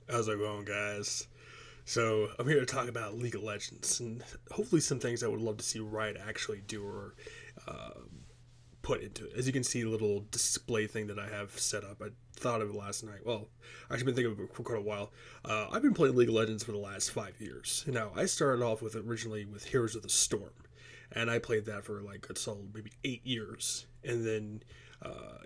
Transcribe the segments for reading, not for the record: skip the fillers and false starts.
How's it going, guys? So, I'm here to talk about League of Legends and hopefully some things I would love to see Riot actually do or uh, put into it. As you can see, a little display thing that I have set up. I thought of it last night. Well, I've actually been thinking of it for quite a while. I've been playing League of Legends for the last 5 years. Now, I started off with originally with Heroes of the Storm, and I played that for like a solid maybe 8 years, and then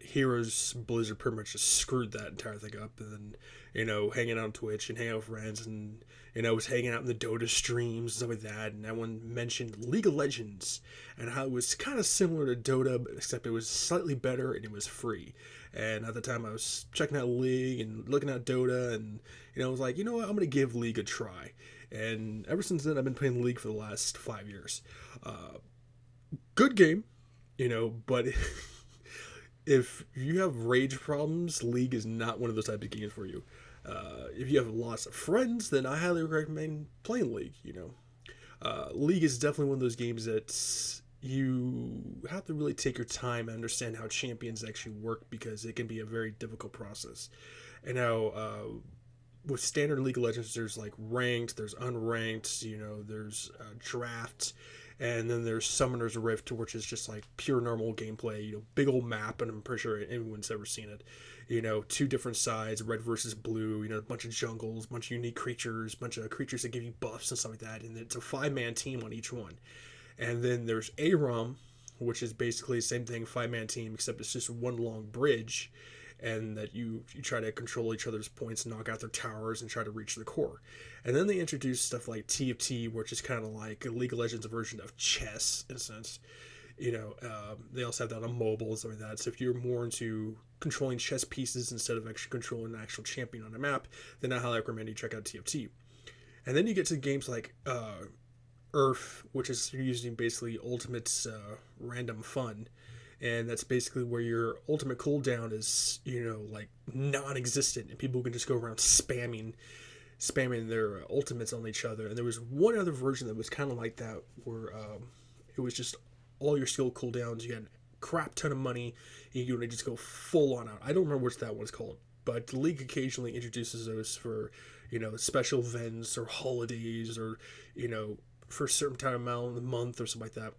Heroes Blizzard pretty much just screwed that entire thing up, and then hanging out on Twitch and hanging out with friends, and was hanging out in the Dota streams and stuff like that, and everyone mentioned League of Legends and how it was kind of similar to Dota, except it was slightly better and it was free. And at the time, I was checking out League and looking at Dota, and I was like, you know what, I'm gonna give League a try. And ever since then, I've been playing League for the last 5 years. Good game, but if you have rage problems, League is not one of those types of games for you. If you have lots of friends, then I highly recommend playing League. League is definitely one of those games that you have to really take your time and understand how champions actually work, because it can be a very difficult process. And now, with standard League of Legends, there's like ranked, there's unranked, there's draft, and then there's Summoner's Rift, which is just like pure normal gameplay, big old map, and I'm pretty sure anyone's ever seen it. Two different sides, red versus blue, a bunch of jungles, a bunch of unique creatures, a bunch of creatures that give you buffs and stuff like that, and it's a 5-man team on each one. And then there's Aram, which is basically the same thing, 5-man team, except it's just one long bridge, and that you try to control each other's points, knock out their towers, and try to reach the core. And then they introduce stuff like TFT, which is kind of like a League of Legends version of chess in a sense. They also have that on mobile and stuff like that. So if you're more into controlling chess pieces instead of actually controlling an actual champion on a map, then I highly recommend you check out TFT. And then you get to games like Earth, which is using basically Ultimate's random fun, and that's basically where your ultimate cooldown is, like non-existent, and people can just go around spamming their ultimates on each other. And there was one other version that was kind of like that, where it was just all your skill cooldowns. You had a crap ton of money, and you could just go full on out. I don't remember what that one's called, but the league occasionally introduces those for special events or holidays, or for a certain time amount of the month or something like that.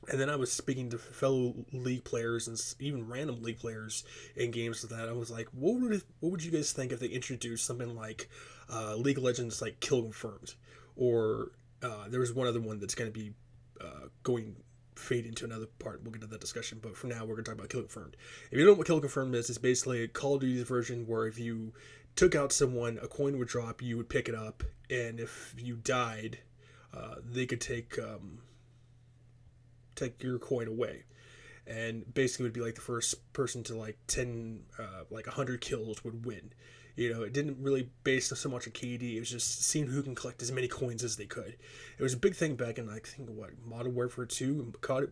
And then I was speaking to fellow league players and even random league players in games like that. I was like, what would you guys think if they introduced something like League of Legends, like Kill Confirmed, or there was one other one that's going to be going fade into another part. We'll get to that discussion, but for now we're going to talk about Kill Confirmed. If you don't know what Kill Confirmed is, it's basically a Call of Duty version where if you took out someone, a coin would drop, you would pick it up, and if you died, they could take your coin away, and basically would be like the first person to like 10 like 100 kills would win. It didn't really base so much on KD. It was just seeing who can collect as many coins as they could. It was a big thing back in, I think, what, Modern Warfare 2. Could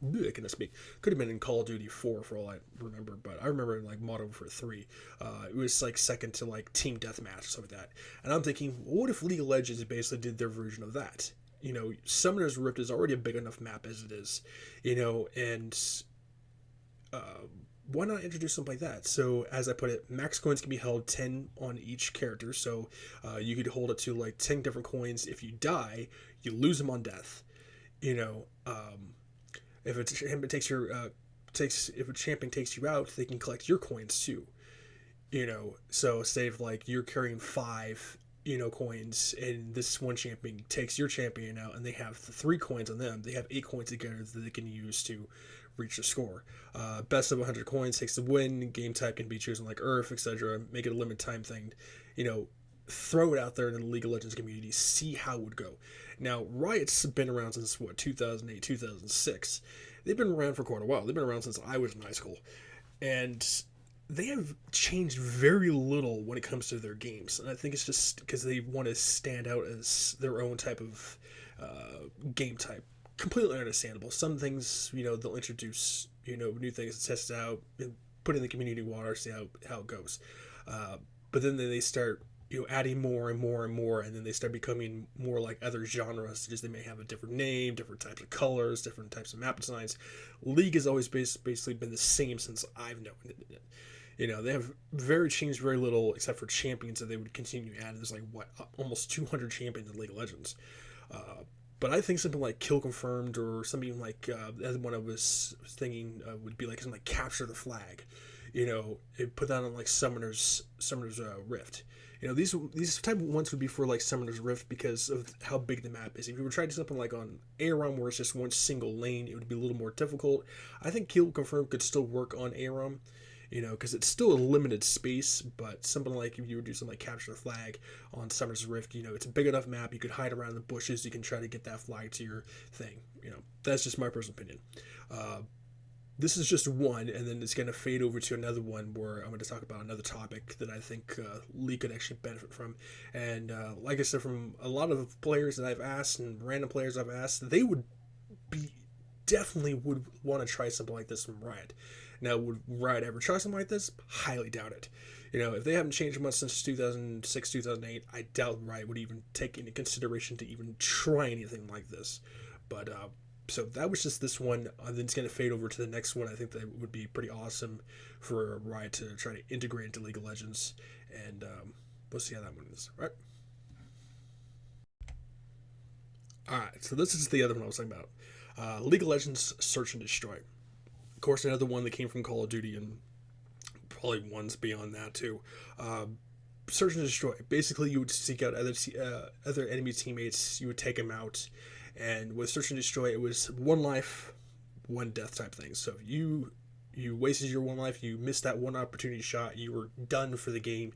have been in Call of Duty 4 for all I remember, but I remember in like Modern Warfare 3, it was like second to like Team Deathmatch or something like that. And I'm thinking, what if League of Legends basically did their version of that? Summoner's Rift is already a big enough map as it is, and uh, why not introduce something like that? So, as I put it, max coins can be held 10 on each character, so you could hold it to like 10 different coins. If you die, you lose them on death. You know, if a champion takes your if a champion takes you out, they can collect your coins too. So say if like you're carrying five coins, and this one champion takes your champion out, and they have the 3 coins on them, they have 8 coins together that they can use to reach the score. Best of 100 coins takes the win. Game type can be chosen like Earth, etc. Make it a limited time thing. Throw it out there in the League of Legends community, see how it would go. Now, Riot's been around since what, 2008, 2006. They've been around for quite a while. They've been around since I was in high school, and they have changed very little when it comes to their games. And I think it's just because they want to stand out as their own type of game type. Completely understandable. Some things, they'll introduce, new things to test out and put in the community water, see how it goes. But then they start, adding more and more and more, and then they start becoming more like other genres, because they may have a different name, different types of colors, different types of map designs. League has always basically been the same since I've known it. They have changed very little except for champions that they would continue to add. There's like what almost 200 champions in League of Legends. Uh, but I think something like Kill Confirmed or something like the other one I was thinking would be like something like Capture the Flag. It put that on like Summoner's Rift. These type of ones would be for like Summoner's Rift because of how big the map is. If you were trying to do something like on Aram where it's just one single lane, it would be a little more difficult. I think Kill Confirmed could still work on Aram, because it's still a limited space, but something like if you would do something like Capture the Flag on Summoner's Rift, it's a big enough map, you could hide around the bushes, you can try to get that flag to your thing. That's just my personal opinion. This is just one, and then it's going to fade over to another one where I'm going to talk about another topic that I think League could actually benefit from. And like I said, from a lot of players that I've asked and random players I've asked, they would definitely would want to try something like this from Riot. Now, would Riot ever try something like this? Highly doubt it. If they haven't changed much since 2006, 2008, I doubt Riot would even take into consideration to even try anything like this. But so that was just this one. Then it's going to fade over to the next one. I think that would be pretty awesome for Riot to try to integrate into League of Legends. And we'll see how that one is. All right. Alright, so this is the other one I was talking about. League of Legends Search and Destroy. Of course, another one that came from Call of Duty and probably ones beyond that too. Search and Destroy. Basically, you would seek out other enemy teammates. You would take them out, and with Search and Destroy, it was one life, one death type thing. So if you wasted your one life, you missed that one opportunity shot, you were done for the game.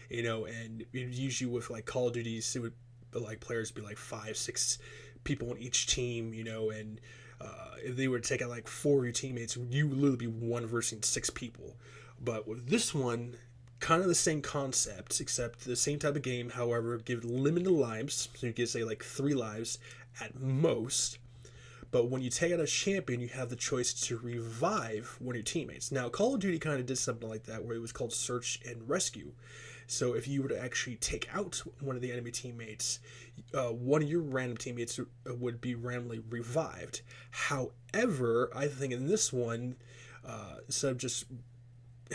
And usually with like Call of Duties, it would like players would be like 5-6 people on each team, and if they were to take out like 4 of your teammates, you would literally be 1 versus 6 people. But with this one, kind of the same concept, except the same type of game, however, give limited lives, so you can say like 3 lives at most. But when you take out a champion, you have the choice to revive one of your teammates. Now, Call of Duty kind of did something like that, where it was called Search and Rescue. So if you were to actually take out one of the enemy teammates, one of your random teammates would be randomly revived. However, I think in this one, instead of just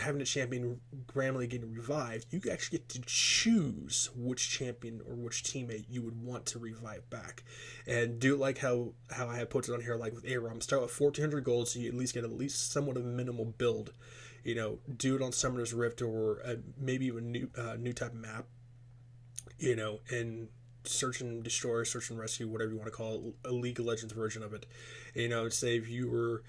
having a champion randomly getting revived, you actually get to choose which champion or which teammate you would want to revive back, and do it like how I have put it on here, like with Aram. Start with 1,400 gold, so you at least get somewhat of a minimal build. Do it on Summoner's Rift or maybe a new type of map. And Search and Destroy, Search and Rescue, whatever you want to call it, a League of Legends version of it. Say if you were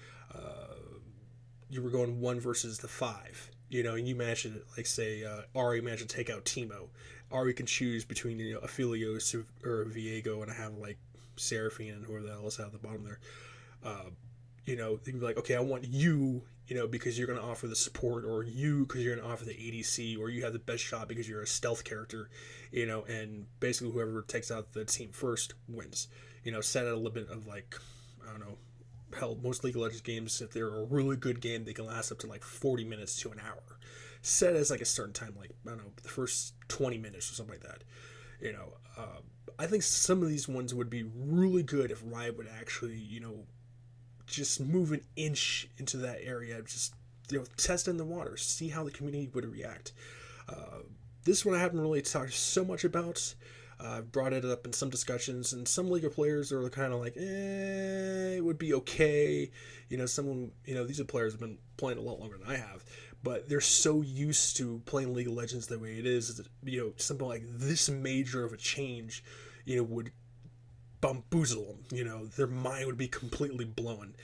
going 1 versus the 5, and you managed to, like, say, Ari managed to take out Teemo. Ari can choose between, Aphelios or Viego, and I have, like, Seraphine and whoever else out at the bottom there. They can be like, okay, I want you, because you're going to offer the support, or you because you're going to offer the ADC, or you have the best shot because you're a stealth character, and basically whoever takes out the team first wins. Set at a limit of, like, I don't know, hell, most League of Legends games, if they're a really good game, they can last up to like 40 minutes to an hour. Set as like a certain time, like, I don't know, the first 20 minutes or something like that. I think some of these ones would be really good if Riot would actually, just move an inch into that area, just, test in the water, see how the community would react. This one I haven't really talked so much about. I've brought it up in some discussions, and some League of players are kind of like, it would be okay. These are players who have been playing a lot longer than I have, but they're so used to playing League of Legends the way it is, something like this major of a change, would bamboozle them. Their mind would be completely blown.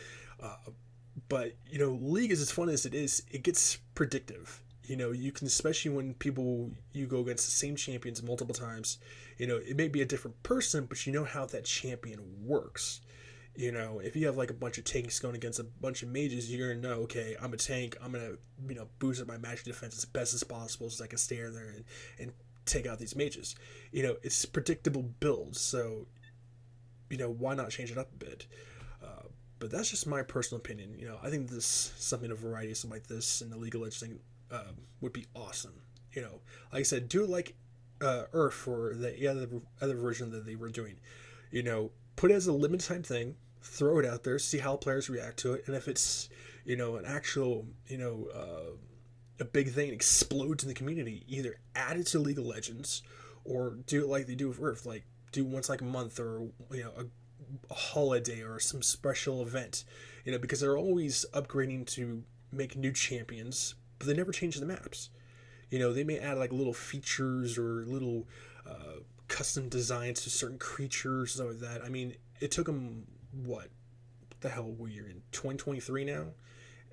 But League is as fun as it is, it gets predictive. You can, especially when you go against the same champions multiple times, it may be a different person, but you know how that champion works. If you have like a bunch of tanks going against a bunch of mages, you're going to know, okay, I'm a tank, I'm going to, boost up my magic defense as best as possible so I can stay in there and take out these mages. It's predictable builds, so, why not change it up a bit? But that's just my personal opinion. I think something of variety, something like this in the League of Legends thing, would be awesome. Like I said, do it like Earth or the other version that they were doing. Put it as a limited time thing, throw it out there, see how players react to it, and if it's an actual a big thing explodes in the community, either add it to League of Legends or do it like they do with Earth, like do once like a month, or a holiday or some special event, because they're always upgrading to make new champions, but they never change the maps. They may add like little features or little custom designs to certain creatures, stuff like that. I mean, it took them what the hell, we're in 2023 now,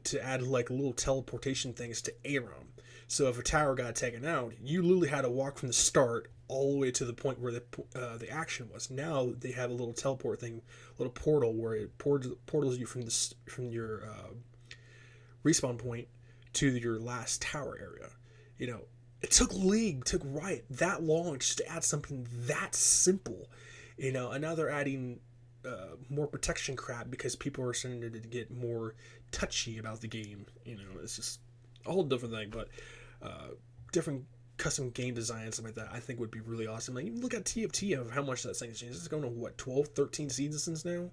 to add like little teleportation things to Aram. So if a tower got taken out, you literally had to walk from the start all the way to the point where the action was. Now they have a little teleport thing, a little portal where it portals you from your respawn point to your last tower area. It took Riot that long just to add something that simple, and now they're adding more protection crap because people are starting to get more touchy about the game. It's just a whole different thing, but different custom game design, stuff like that, I think would be really awesome. Like, even look at TFT of how much that thing has changed. It's going to, 12, 13 seasons now?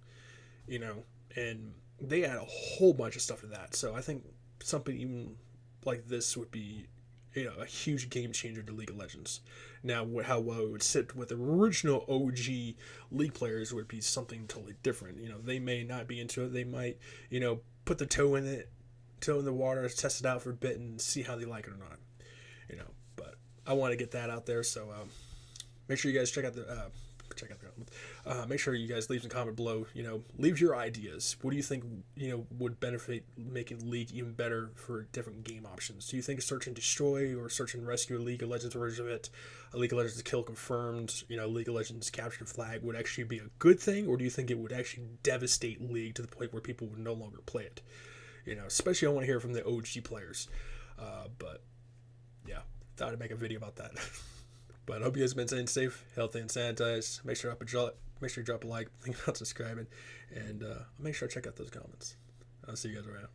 And they add a whole bunch of stuff to that. So I think something even like this would be, a huge game changer to League of Legends. Now, how well it would sit with the original OG League players would be something totally different. They may not be into it. They might, put the toe in the water, test it out for a bit, and see how they like it or not. But I want to get that out there. So make sure you guys check out the comments. Make sure you guys leave some comment below. Leave your ideas. What do you think would benefit making League even better for different game options? Do you think search and destroy or search and rescue, a League of Legends version of it, a League of Legends kill confirmed, League of Legends capture flag would actually be a good thing, or do you think it would actually devastate League to the point where people would no longer play it? Especially I want to hear from the OG players. But yeah, thought I'd make a video about that. But I hope you guys have been staying safe, healthy, and sanitized. Make sure you drop a like, think about subscribing, and make sure to check out those comments. I'll see you guys around.